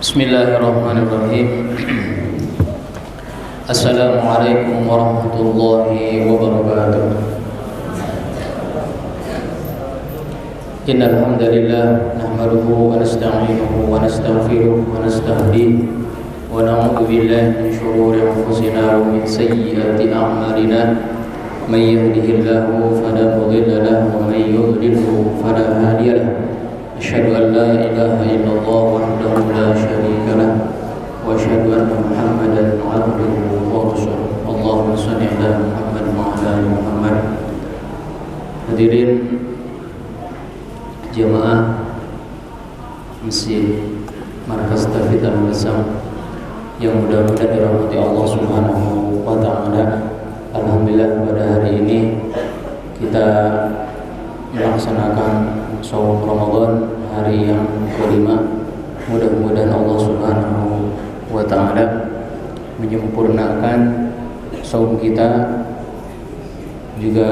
Bismillahirrahmanirrahim. Assalamualaikum warahmatullahi wabarakatuh. Innal hamdalillah nahmaduhu wa nasta'inuhu wa nastaghfiruh wa nastahdihi wa na'udzu billahi min shururi anfusina wa min sayyiati a'malina. May yahdihillahu fala mudilla lahu wa may yudlilhu fala hadiya lahu. Asyhadu an la ilaha illallah wahdahu la syarika lah wa asyhadu anna Muhammadan 'abduhu wa rasuluh. Allahumma shalli 'ala Muhammad wa 'ala ali Muhammad. Hadirin jemaah Masjid Markas Tauhid Al-Basam yang mudah-mudahan dirahmati Allah Subhanahu wa taala. Alhamdulillah pada hari ini kita melaksanakan saum Ramadan hari yang kelima. Mudah-mudahan Allah Subhanahu wa taala menyempurnakan saum kita, juga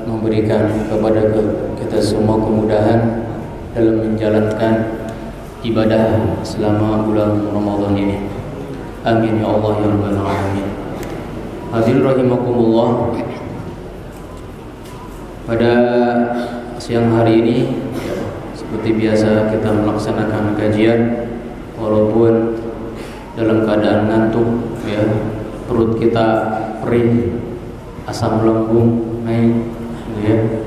memberikan kepada kita semua kemudahan dalam menjalankan ibadah selama bulan Ramadan ini. Amin ya Allah ya rabbal alamin. Hadirin rahimakumullah, pada siang hari ini seperti biasa kita melaksanakan kajian walaupun dalam keadaan ngantuk ya, perut kita perih, asam lambung naik ya,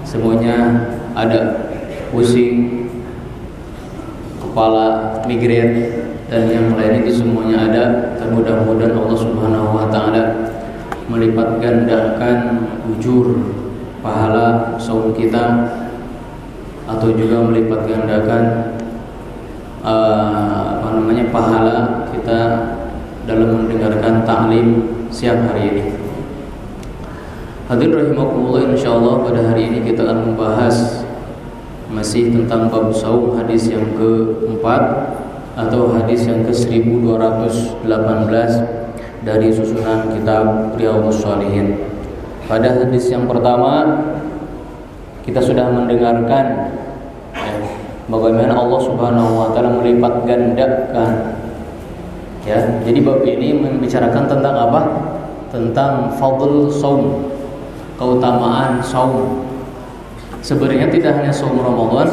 semuanya ada, pusing, kepala, migrain dan yang lain itu semuanya ada. Mudah-mudahan Allah Subhanahu wa taala melipat gandakan ujur pahala saum kita, atau juga melipat gandakan pahala kita dalam mendengarkan ta'lim siang hari ini. Hadirin rahimakumullah, insyaallah pada hari ini kita akan membahas masih tentang bab saum, hadis yang keempat atau hadis yang ke-1218 dari susunan kitab Riyadhus Shalihin. Pada hadis yang pertama kita sudah mendengarkan bagaimana Allah Subhanahu wa taala melipat gandakan ya. Jadi bab ini membicarakan tentang apa? Tentang fadl saum, keutamaan saum. Sebenarnya tidak hanya saum Ramadan,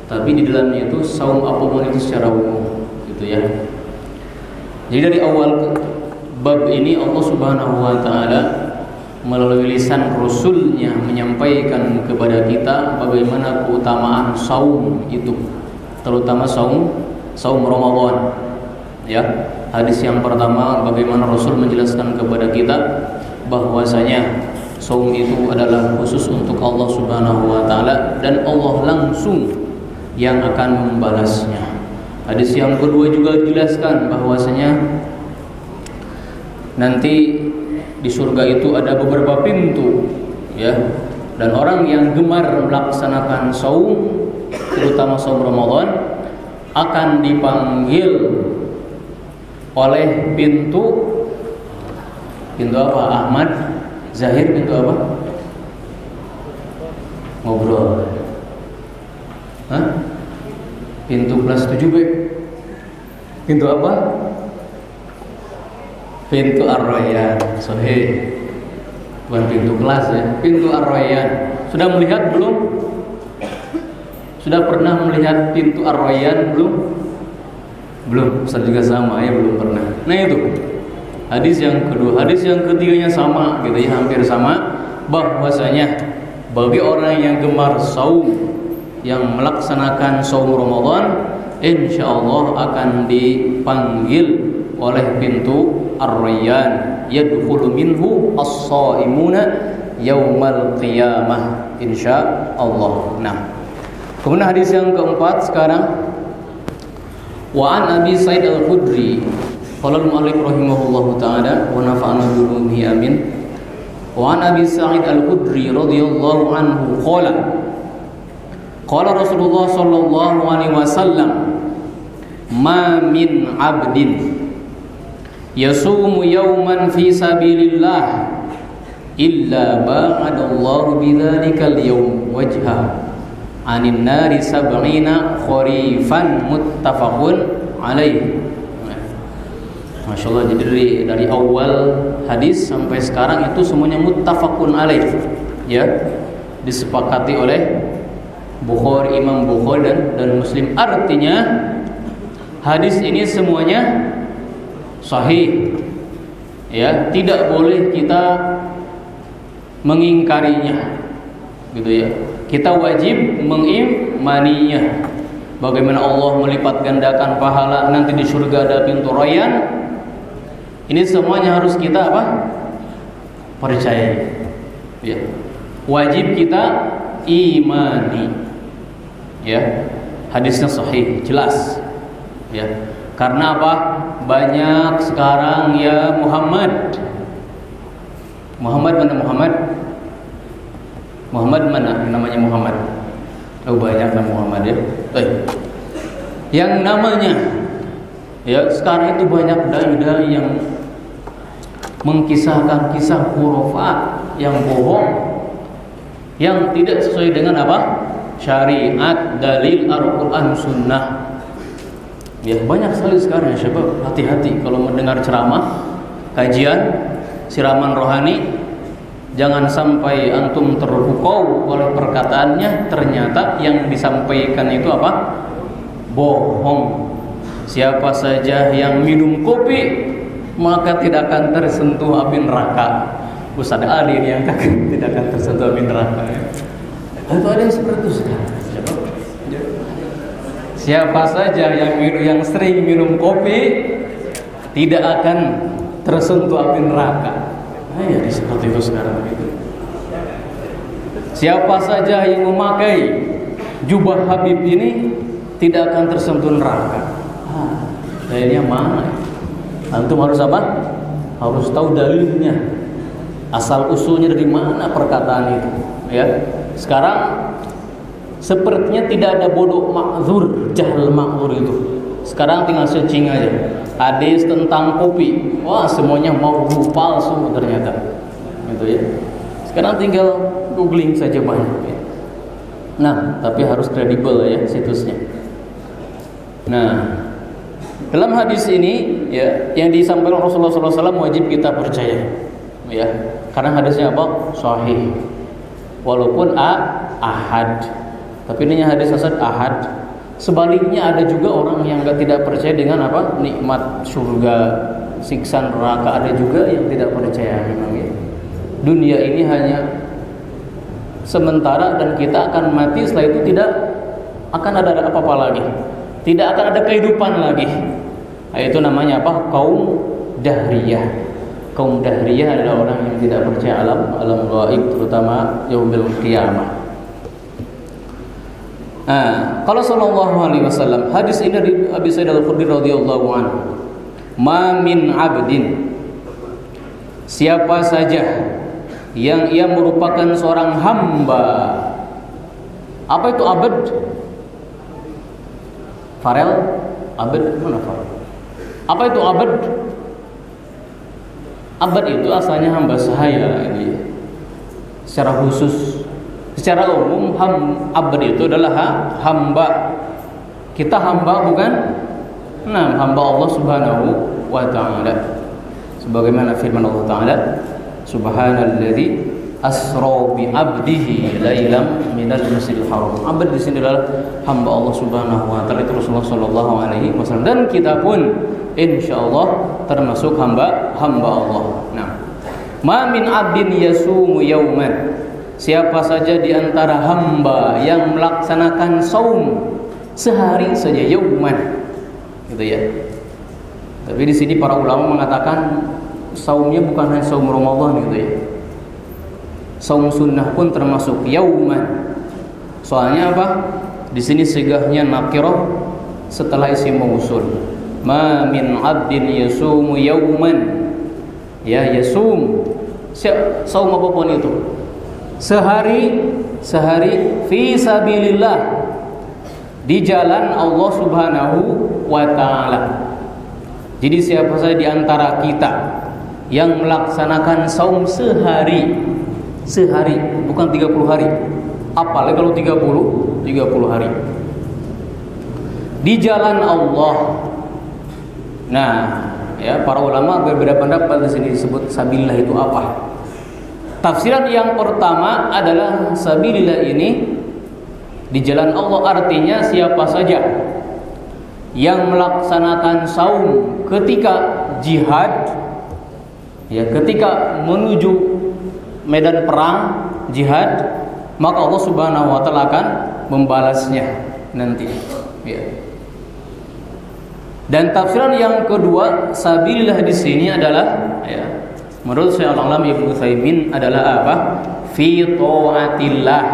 tapi di dalamnya itu saum apapun itu secara umum gitu ya. Jadi dari awal bab ini Allah Subhanahu wa taala melalui lisan Rasulnya menyampaikan kepada kita bagaimana keutamaan saum itu, terutama saum Ramadan ya. Hadis yang pertama, bagaimana Rasul menjelaskan kepada kita bahwasanya saum itu adalah khusus untuk Allah Subhanahu wa taala dan Allah langsung yang akan membalasnya. Hadis yang kedua juga dijelaskan bahwasanya nanti di surga itu ada beberapa pintu ya, dan orang yang gemar melaksanakan saum, terutama saum Ramadan, akan dipanggil oleh pintu apa? Ahmad, Zahir, pintu apa? Ngobrol. Hah? Pintu kelas 7B. Pintu apa? Pintu Ar-Rayyan. Sahih. Bukan pintu kelas ya, pintu Ar-Rayyan. Sudah melihat belum? Sudah pernah melihat pintu Ar-Rayyan belum? Belum. Ustaz juga sama ya, belum pernah. Nah itu hadis yang kedua. Hadis yang ketiganya sama gitu ya, hampir sama, bahwasanya bagi orang yang gemar saum, yang melaksanakan saum Ramadan, insyaallah akan dipanggil oleh pintu Ar-Rayyan, yadkhulu minhu as-shaimuna yaumal qiyamah insyaallah. Nah, kemudian hadis yang keempat sekarang, wa an Abi Sa'id Al-Khudri qala al-mu'allif rahimahullahu taala wa nafa'ana bi ulumihi amin. Wa an Abi Sa'id Al-Khudri radhiyallahu anhu qala Rasulullah sallallahu alaihi wasallam, ma min 'abdin yasumu yawman fi sabilillah illa ba'adallahu bidzalikal yawm wajha anin nari sab'ina kharifan muttafaqun alaih. Masya Allah, jadi dari awal hadis sampai sekarang itu semuanya muttafaqun alaih, ya, disepakati oleh Bukhari, Imam Bukhari dan Muslim. Artinya hadis ini semuanya sahih, ya, tidak boleh kita mengingkarinya, gitu ya. Kita wajib mengimaninya. Bagaimana Allah melipat gandakan pahala nanti di surga ada pintu Rayyan. Ini semuanya harus kita apa? Percaya. Ya. Wajib kita imani. Ya. Hadisnya sahih, jelas. Ya. Karena apa? Banyak sekarang ya Muhammad mana Muhammad? Muhammad mana namanya Muhammad? Oh, banyak nama Muhammad ya. Yang namanya, ya, sekarang itu banyak dai-dai yang mengkisahkan kisah khurafat yang bohong, yang tidak sesuai dengan apa? Syariat, dalil Al-Quran, Sunnah. Ya, banyak sekali sekarang ya, syabab. Hati-hati kalau mendengar ceramah, kajian, siraman rohani. Jangan sampai antum terpukau oleh perkataannya, ternyata yang disampaikan itu apa? Bohong. Siapa saja yang minum kopi maka tidak akan tersentuh api neraka. Ustaz Ali yang kata tidak akan tersentuh api neraka. Itu ada yang seperti itu sekarang. Siapa saja yang sering minum kopi tidak akan tersentuh api neraka. Ya, seperti itu sekarang itu. Siapa saja yang memakai jubah Habib ini tidak akan tersentuh neraka. Kayaknya mana? Antum harus apa? Harus tahu dalilnya, asal usulnya dari mana perkataan itu. Ya, sekarang sepertinya tidak ada bodoh makzur, jahil makzur itu. Sekarang tinggal searching aja. Hadis tentang kopi, wah semuanya mau palsu ternyata, gitu ya. Sekarang tinggal googling saja banyak. Ya. Nah, tapi harus kredibel ya situsnya. Nah, dalam hadis ini ya yang disampaikan Rasulullah SAW wajib kita percaya, ya, karena hadisnya apa? Sahih, walaupun ahad, tapi ini hadis hasan ahad. Sebaliknya ada juga orang yang tidak percaya dengan apa? Nikmat surga, siksa neraka. Ada juga yang tidak percaya memang ya. Dunia ini hanya sementara dan kita akan mati, setelah itu tidak akan ada apa-apa lagi. Tidak akan ada kehidupan lagi. Nah, itu namanya apa? Kaum dahriyah. Kaum dahriyah adalah orang yang tidak percaya alam gaib, terutama yaumil qiyamah. Nah, kalau sallallahu alaihi wasallam, hadis ini dari Abi Sa'id Al-Khudri radhiyallahu anhu. Ma min 'abdin, siapa saja yang ia merupakan seorang hamba. Apa itu abd? Farel, abd mana Farel? Apa itu abd? Abd itu asalnya hamba sahaya ini. Secara khusus, secara umum abd itu adalah hamba. Kita hamba bukan? Nah, hamba Allah Subhanahu wa taala. Sebagaimana firman Allah taala, Subhanalladzi asra bi 'abdihi lailam minal masjidil haram. Abd di sini adalah hamba Allah Subhanahu wa taala, itu Rasulullah sallallahu alaihi wasallam, dan kita pun insyaallah termasuk hamba Allah. Nah, ma min 'abdin yasumu yauman, siapa saja di antara hamba yang melaksanakan saum sehari saja, yauman, gitu ya. Tapi di sini para ulama mengatakan saumnya bukan hanya saum Ramadan, gitu ya. Saum sunnah pun termasuk yauman. Soalnya apa? Di sini sigahnya nakirah setelah isim mausul. Ma min 'abdin yasumu yauman. Ya, yasum. Saum apapun itu. Sehari fi sabilillah, di jalan Allah Subhanahu wa taala. Jadi siapa saja di antara kita yang melaksanakan saum sehari, bukan 30 hari. Apalagi kalau 30 hari. Di jalan Allah, Nah, ya para ulama berbeda pendapat di sini disebut sabilillah itu apa. Tafsiran yang pertama adalah sabilillah ini di jalan Allah, artinya siapa saja yang melaksanakan saum ketika jihad, ya ketika menuju medan perang jihad, maka Allah Subhanahu wa taala akan membalasnya nanti, ya. Dan tafsiran yang kedua sabilillah di sini adalah, ya, menurut Syekh Al-Alam Ibnu Utsaimin adalah apa? Fi taatillah.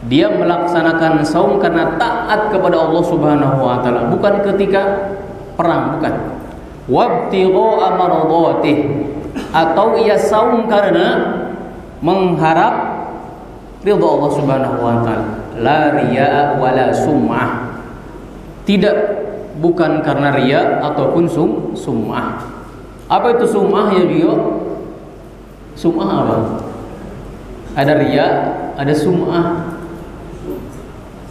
Dia melaksanakan saum karena taat kepada Allah Subhanahu wa taala, bukan ketika perang, bukan. Wabtigha mardhatih, atau ia saum karena mengharap ridha Allah Subhanahu wa taala. La riya wala sum'ah. Tidak, bukan karena riya ataupun sum'ah. Apa itu sum'ah ya Bio? Sum'ah apa? Ada riya, ada sum'ah.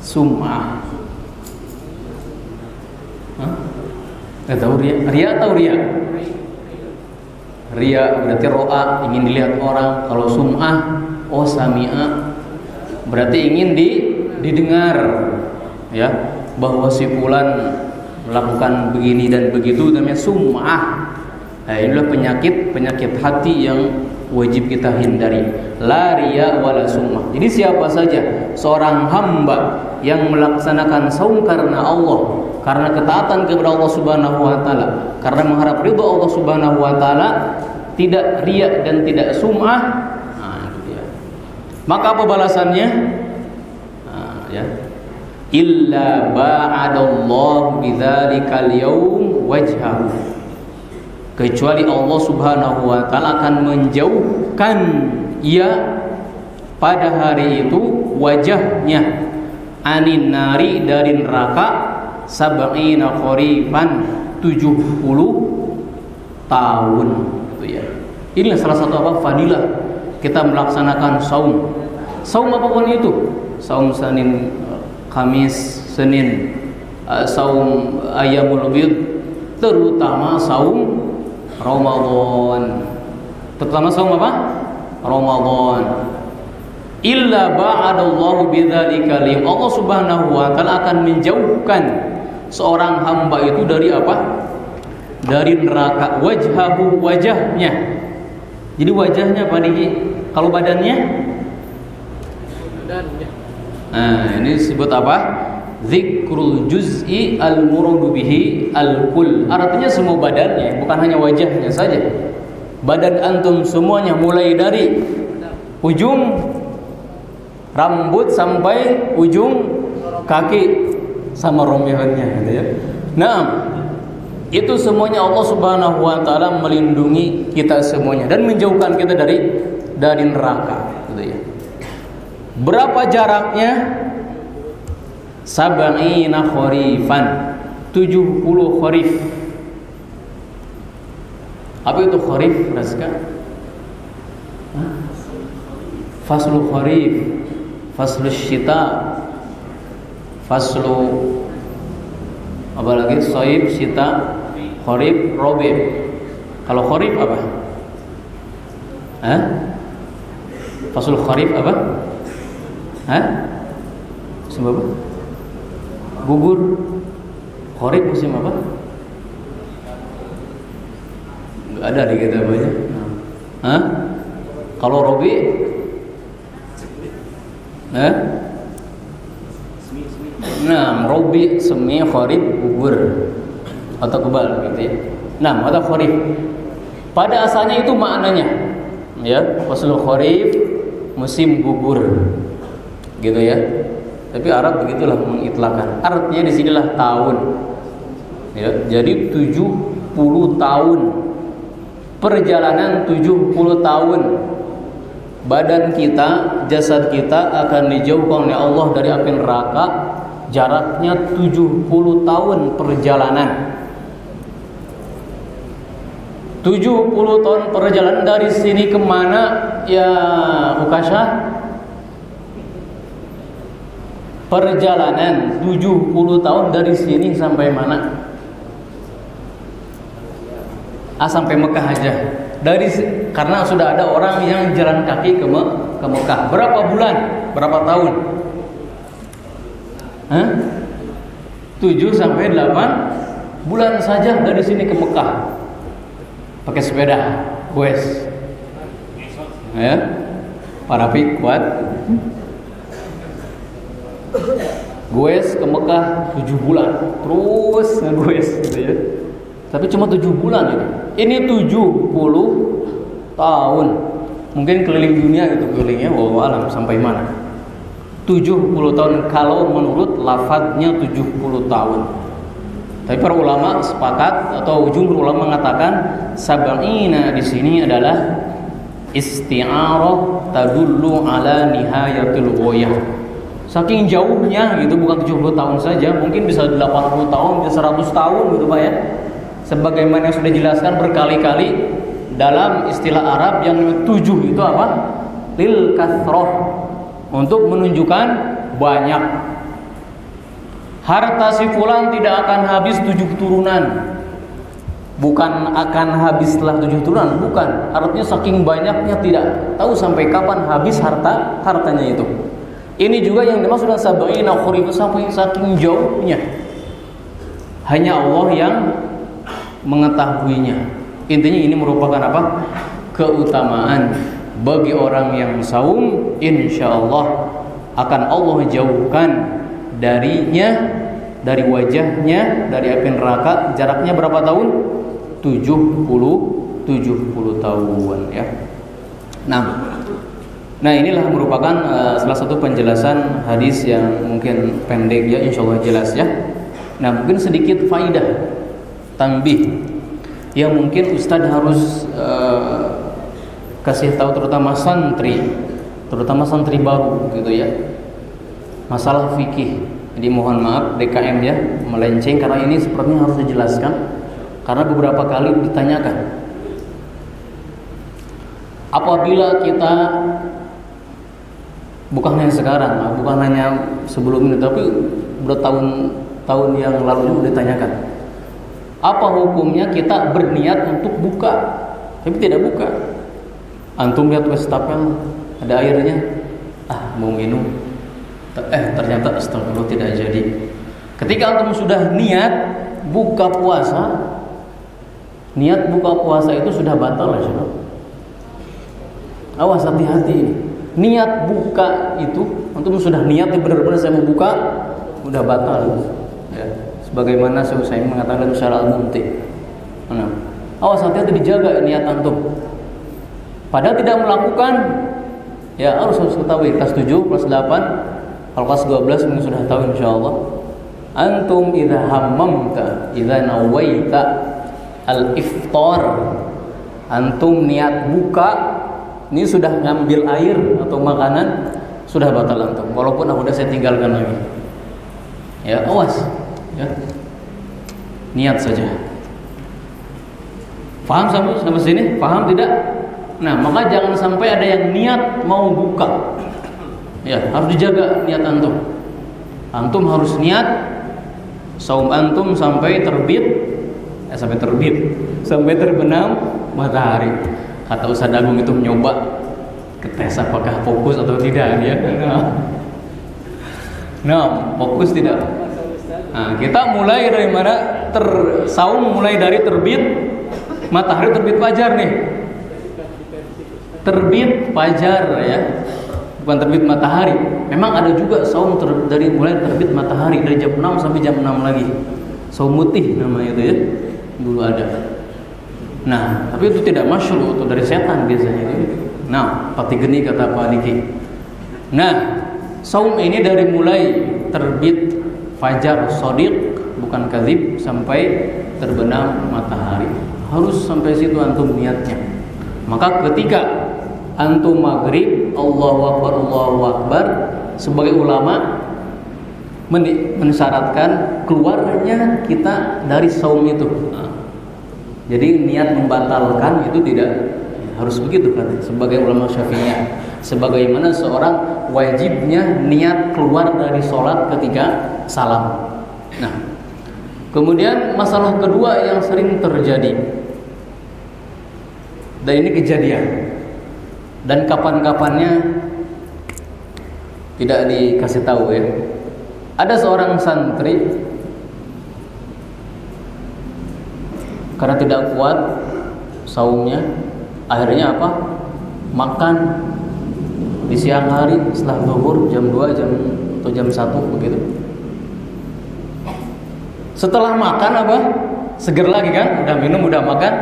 Sum'ah. Hah? Enggak tahu riya. Riya atau riya? Riya berarti ro'a, ingin dilihat orang. Kalau sum'ah, oh sami'a, berarti ingin didengar, ya, bahwa si fulan melakukan begini dan begitu, namanya sum'ah. Nah, inilah penyakit hati yang wajib kita hindari. La riya wala sum'ah. Jadi siapa saja seorang hamba yang melaksanakan saum karena Allah, karena ketaatan kepada Allah Subhanahu wa taala, karena mengharap ridha Allah Subhanahu wa taala, tidak riya dan tidak sum'ah, nah, itu dia. Maka apa balasannya? Nah, ya. Illa ba'adallahu bidzalikal yaum wajhahu. Kecuali Allah Subhanahu wa taala akan menjauhkan ia pada hari itu wajahnya anin nari, dari neraka, sab'ina kharifan, 70 tahun, gitu ya. Ini salah satu apa? Fadilah kita melaksanakan saum. Saum apapun itu. Saum Senin, Kamis, Senin, saum Ayyamul Bid, terutama saum Ramadan. Terutama saum apa? Ramadan. Illa ba'adallahu bidzalika lim. Allah Subhanahu wa taala akan menjauhkan seorang hamba itu dari apa? Dari neraka. Wajhahu, wajahnya. Jadi wajahnya apa nih? Kalau badannya? Badannya. Nah, ini disebut apa? Zikrul juz'i al-muradu bihi al-kull. Artinya semua badannya, bukan hanya wajahnya saja. Badan antum semuanya, mulai dari ujung rambut sampai ujung kaki sama rombongannya, gitu ya. Nah, itu semuanya Allah Subhanahu wa taala melindungi kita semuanya dan menjauhkan kita dari neraka, gitu ya. Berapa jaraknya? Sab'ina kharifan, 70 kharif. Apa itu kharif, Raska? Faslu kharif, faslu syita, faslu apa lagi? Soib, syita, kharif, robi. Kalau kharif apa? Hah? Faslu kharif apa? Hah? Sebab apa? Gugur. Kharif musim apa? Enggak ada di kita banyak. Hah? Kalau robi? Hah? Nah, robi, semi, kharif, gugur atau kebal, gitu ya. Nah, atau kharif. Pada asalnya itu maknanya, ya, faslul kharif, musim gugur, gitu ya. Tapi Arab begitulah mengitlakan. Artinya di sinilah tahun. Ya, jadi 70 tahun. Perjalanan 70 tahun. Badan kita, jasad kita akan dijauhkan oleh Allah dari api neraka. Jaraknya 70 tahun perjalanan. 70 tahun perjalanan dari sini kemana ya Ukasha? Perjalanan 70 tahun dari sini sampai mana? Sampai Mekah aja. Karena sudah ada orang yang jalan kaki ke Mekah. Berapa bulan? Berapa tahun? 7 sampai 8 bulan saja dari sini ke Mekah. Pakai sepeda, goes. Ya. Para kuat. Goes ke Mekah 7 bulan. Terus goes gitu ya. Tapi cuma 7 bulan itu. Ini 70 tahun. Mungkin keliling dunia gitu kelilingnya, wallahu alam sampai mana. 70 tahun kalau menurut lafadznya 70 tahun. Tapi para ulama sepakat atau jumhur ulama mengatakan sab'ina di sini adalah isti'arah tadullu ala nihayatul ghayah. Saking jauhnya gitu, bukan 70 tahun saja, mungkin bisa 80 tahun, bisa 100 tahun gitu Pak ya. Sebagaimana yang sudah dijelaskan berkali-kali dalam istilah Arab yang 7 itu apa? Lil kathrah, untuk menunjukkan banyak. Harta si fulan tidak akan habis 7 turunan. Bukan akan habis setelah 7 turunan, bukan. Artinya saking banyaknya tidak tahu sampai kapan habis hartanya itu. Ini juga yang dimaksud dengan sab'ina khurif, sampai saking jauhnya. Hanya Allah yang mengetahuinya. Intinya ini merupakan apa? Keutamaan bagi orang yang saum, insyaallah akan Allah jauhkan darinya, dari wajahnya, dari api neraka. Jaraknya berapa tahun? 70 tahun ya. Nah inilah merupakan salah satu penjelasan hadis yang mungkin pendek ya, insyaallah jelas ya. Nah mungkin sedikit faidah tanbih yang mungkin Ustadz harus kasih tahu terutama santri baru gitu ya, masalah fikih. Jadi mohon maaf DKM ya melenceng karena ini sepertinya harus dijelaskan karena beberapa kali ditanyakan. Apabila kita bukan hanya sekarang, bukan hanya sebelum ini, tapi bertahun-tahun yang lalu juga ditanyakan. Apa hukumnya kita berniat untuk buka tapi tidak buka? Antum lihat wastafel ada airnya, mau minum, ternyata astagfirullah tidak jadi. Ketika antum sudah niat buka puasa itu sudah batal ya saudara. Awas, hati-hati ini. Niat buka itu antum sudah niat benar-benar saya mau buka, udah batal ya. Sebagaimana saya mengatakan secara al-mumti. Awas, hati-hati dijaga niat antum. Padahal tidak melakukan, ya harus ketahui kelas 7, kelas 8, kalau kelas 12 mungkin sudah tahu insyaallah. Antum idza hammamta, idza nawaita al-iftar, antum niat buka, ini sudah ngambil air atau makanan, sudah batal antum. Walaupun udah saya tinggalkan lagi. Ya, awas. Ya. Niat saja. Paham sampai sini? Paham tidak? Nah, maka jangan sampai ada yang niat mau buka. Ya, harus dijaga niat antum. Antum harus niat saum antum sampai terbit, sampai terbenam matahari. Kata Ustaz Agung itu mencoba ketes apakah fokus atau tidak ya. Nah, fokus tidak. Nah, kita mulai dari mana? Saum mulai dari terbit matahari, terbit fajar nih. Terbit fajar ya, bukan terbit matahari. Memang ada juga saum dari mulai terbit matahari dari jam 6 sampai jam 6 lagi. Saum mutih namanya itu ya, dulu ada. Nah, tapi itu tidak masyhur, itu dari setan biasanya itu. Nah, pati geni kata Pak Diki. Nah, saum ini dari mulai terbit fajar shadiq, bukan kadzib, sampai terbenam matahari. Harus sampai situ antum niatnya. Maka ketika antum maghrib, Allahu Akbar, sebagai ulama mensyaratkan keluarnya kita dari saum itu. Jadi niat membatalkan itu tidak harus begitu kan? Sebagai ulama Syafi'iyah, sebagaimana seorang wajibnya niat keluar dari sholat ketika salam. Nah, kemudian masalah kedua yang sering terjadi, Dan ini kejadian. Dan kapan-kapannya tidak dikasih tahu ya. Ada seorang santri karena tidak kuat saumnya, akhirnya apa? Makan di siang hari setelah zuhur jam 2 atau jam 1 begitu. Setelah makan apa? Seger lagi kan? Udah minum, udah makan,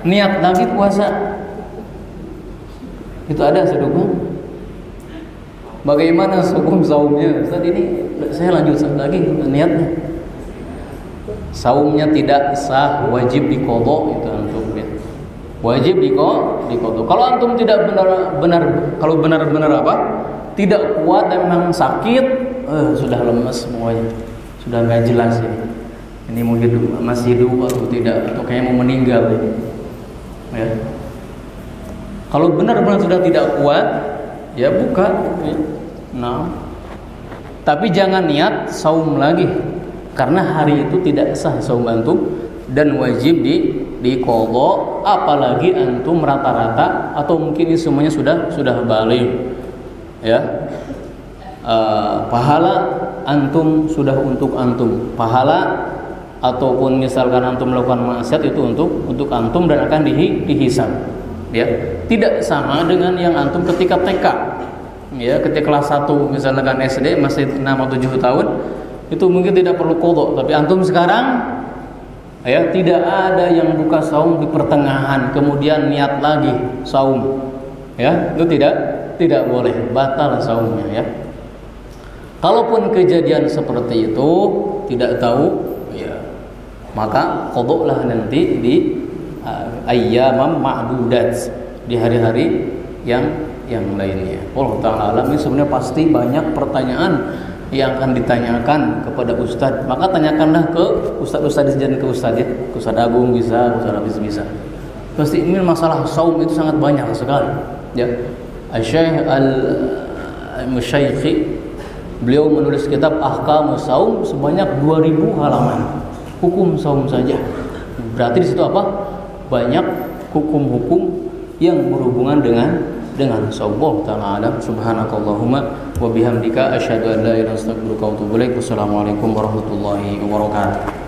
niat lagi puasa. Itu ada sedukung. Bagaimana hukum saumnya? Ustaz, ini saya lanjut lagi niatnya. Saumnya tidak sah, wajib diqadha itu antum ya. Wajib diqadha. Kalau antum tidak benar-benar apa? Tidak kuat dan memang sakit, sudah lemes semuanya. Sudah enggak jelas ini. Ini mau hidup, masih hidup atau tidak, atau kayaknya mau meninggal ini. Ya. Kalau benar-benar sudah tidak kuat, ya buka. Ya. Nah, tapi jangan niat saum lagi, karena hari itu tidak sah saum antum dan wajib diqadha. Apalagi antum rata-rata atau mungkin ini semuanya sudah balik, ya. Pahala antum sudah untuk antum, pahala ataupun misalkan antum melakukan maksiat itu untuk antum dan akan dihisab. Ya, tidak sama dengan yang antum ketika TK. Ya, ketika kelas 1 misalkan SD masih 6 atau 7 tahun, itu mungkin tidak perlu qadha, tapi antum sekarang ya tidak ada yang buka saum di pertengahan kemudian niat lagi saum. Ya, itu tidak boleh, batal saumnya ya. Kalaupun kejadian seperti itu tidak tahu ya, maka qadha nanti di ayyamam ma'dudat, di hari-hari yang lainnya. Allah Ta'ala alam. Ini sebenarnya pasti banyak pertanyaan yang akan ditanyakan kepada ustadz. Maka tanyakanlah ke ustadz dan ke ustadz ya. Ustadz Agung bisa, ustadz Hafiz bisa. Pasti ini masalah saum itu sangat banyak sekali ya. Asy-Syaikh Al-Musyaikhi beliau menulis kitab Ahkamus Saum sebanyak 2000 halaman. Hukum saum saja. Berarti di situ apa? Banyak hukum-hukum yang berhubungan dengan saum. Ta'ala subhanakallahumma wa bihamdika asyhadu an la ilaha illa anta astaghfiruka wa atubu ilaik. Wassalamualaikum warahmatullahi wabarakatuh.